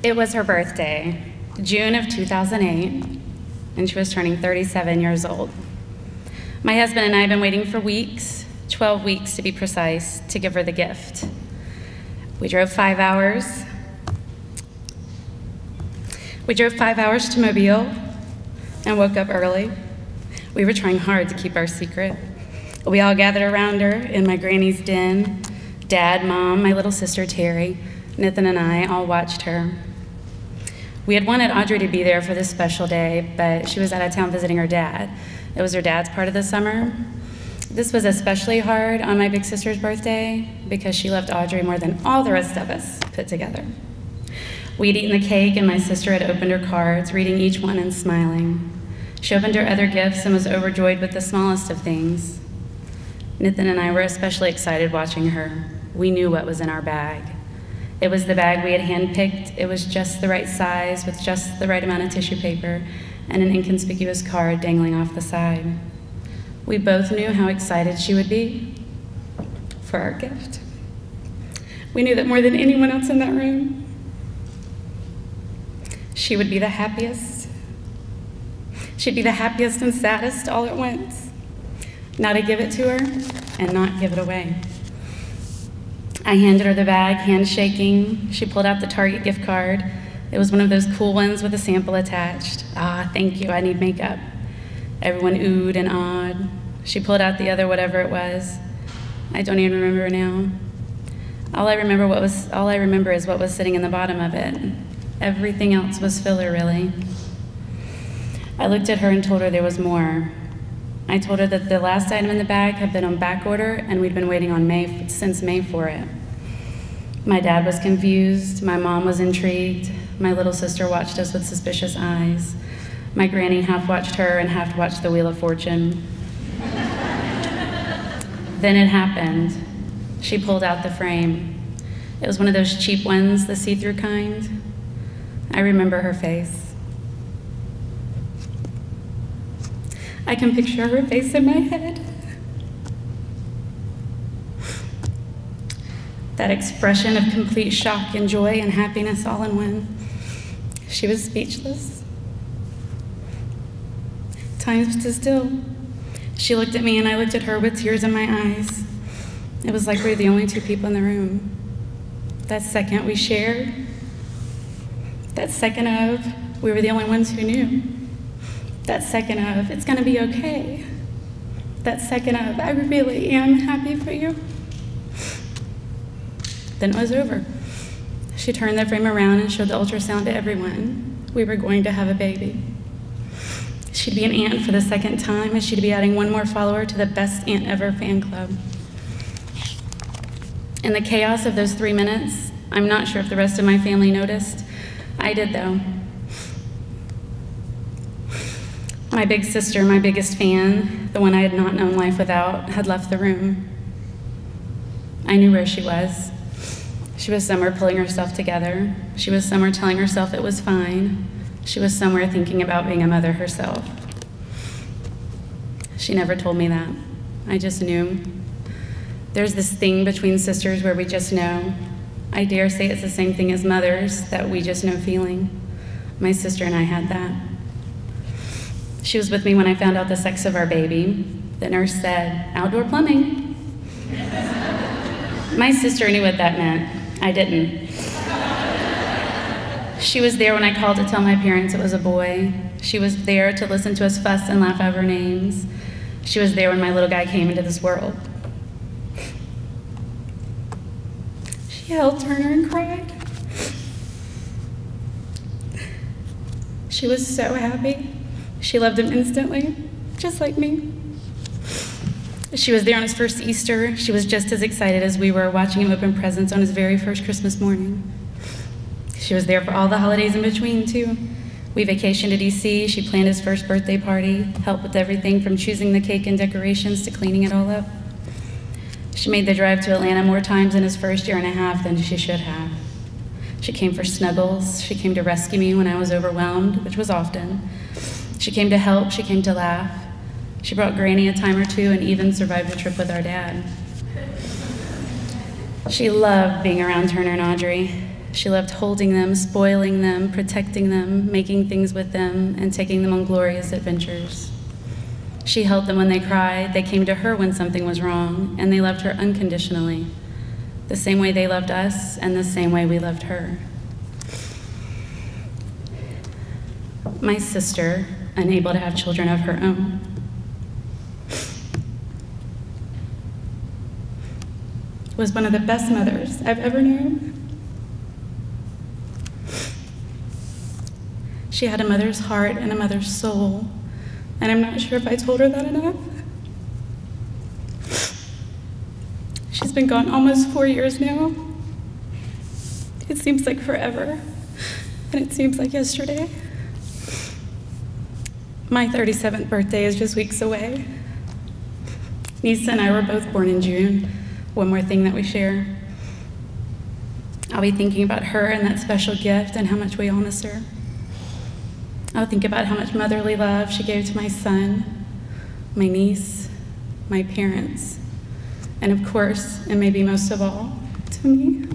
It was her birthday, June of 2008, and she was turning 37 years old. My husband and I have been waiting for weeks, 12 weeks to be precise, to give her the gift. We drove 5 hours. We drove 5 hours to Mobile and woke up early. We were trying hard to keep our secret. We all gathered around her in my granny's den. Dad, Mom, my little sister Terry, Nathan and I all watched her. We had wanted Audrey to be there for this special day, but she was out of town visiting her dad. It was her dad's part of the summer. This was especially hard on my big sister's birthday because she loved Audrey more than all the rest of us put together. We'd eaten the cake and my sister had opened her cards, reading each one and smiling. She opened her other gifts and was overjoyed with the smallest of things. Nathan and I were especially excited watching her. We knew what was in our bag. It was the bag we had handpicked. It was just the right size with just the right amount of tissue paper and an inconspicuous card dangling off the side. We both knew how excited she would be for our gift. We knew that more than anyone else in that room, she would be the happiest. She'd be the happiest and saddest all at once. Not to give it to her and not give it away. I handed her the bag, handshaking. She pulled out the Target gift card. It was one of those cool ones with a sample attached. Ah, thank you, I need makeup. Everyone oohed and awed. She pulled out the other whatever it was. I don't even remember now. All I remember is what was sitting in the bottom of it. Everything else was filler, really. I looked at her and told her there was more. I told her that the last item in the bag had been on back order and we'd been waiting on since May for it. My dad was confused, my mom was intrigued, my little sister watched us with suspicious eyes. My granny half watched her and half watched the Wheel of Fortune. Then it happened. She pulled out the frame. It was one of those cheap ones, the see-through kind. I remember her face. I can picture her face in my head. That expression of complete shock and joy and happiness all in one. She was speechless. Time stood still. She looked at me and I looked at her with tears in my eyes. It was like we were the only two people in the room. That second we shared. That second of we were the only ones who knew. That second of, it's gonna be okay. That second of, I really am happy for you. Then it was over. She turned the frame around and showed the ultrasound to everyone. We were going to have a baby. She'd be an aunt for the second time, and she'd be adding one more follower to the Best Aunt Ever fan club. In the chaos of those 3 minutes, I'm not sure if the rest of my family noticed. I did, though. My big sister, my biggest fan, the one I had not known life without, had left the room. I knew where she was. She was somewhere pulling herself together. She was somewhere telling herself it was fine. She was somewhere thinking about being a mother herself. She never told me that. I just knew. There's this thing between sisters where we just know. I dare say it's the same thing as mothers, that we just know feeling. My sister and I had that. She was with me when I found out the sex of our baby. The nurse said, "Outdoor plumbing." My sister knew what that meant. I didn't. She was there when I called to tell my parents it was a boy. She was there to listen to us fuss and laugh over names. She was there when my little guy came into this world. She held Turner and cried. She was so happy. She loved him instantly, just like me. She was there on his first Easter. She was just as excited as we were watching him open presents on his very first Christmas morning. She was there for all the holidays in between, too. We vacationed to DC. She planned his first birthday party, helped with everything from choosing the cake and decorations to cleaning it all up. She made the drive to Atlanta more times in his first year and a half than she should have. She came for snuggles. She came to rescue me when I was overwhelmed, which was often. She came to help, she came to laugh. She brought Granny a time or two and even survived a trip with our dad. She loved being around Turner and Audrey. She loved holding them, spoiling them, protecting them, making things with them, and taking them on glorious adventures. She held them when they cried. They came to her when something was wrong, and they loved her unconditionally, the same way they loved us and the same way we loved her. My sister, unable to have children of her own, was one of the best mothers I've ever known. She had a mother's heart and a mother's soul, and I'm not sure if I told her that enough. She's been gone almost 4 years now. It seems like forever, and it seems like yesterday. My 37th birthday is just weeks away. Lyssa and I were both born in June. One more thing that we share. I'll be thinking about her and that special gift and how much we all miss her. I'll think about how much motherly love she gave to my son, my niece, my parents, and of course, and maybe most of all, to me.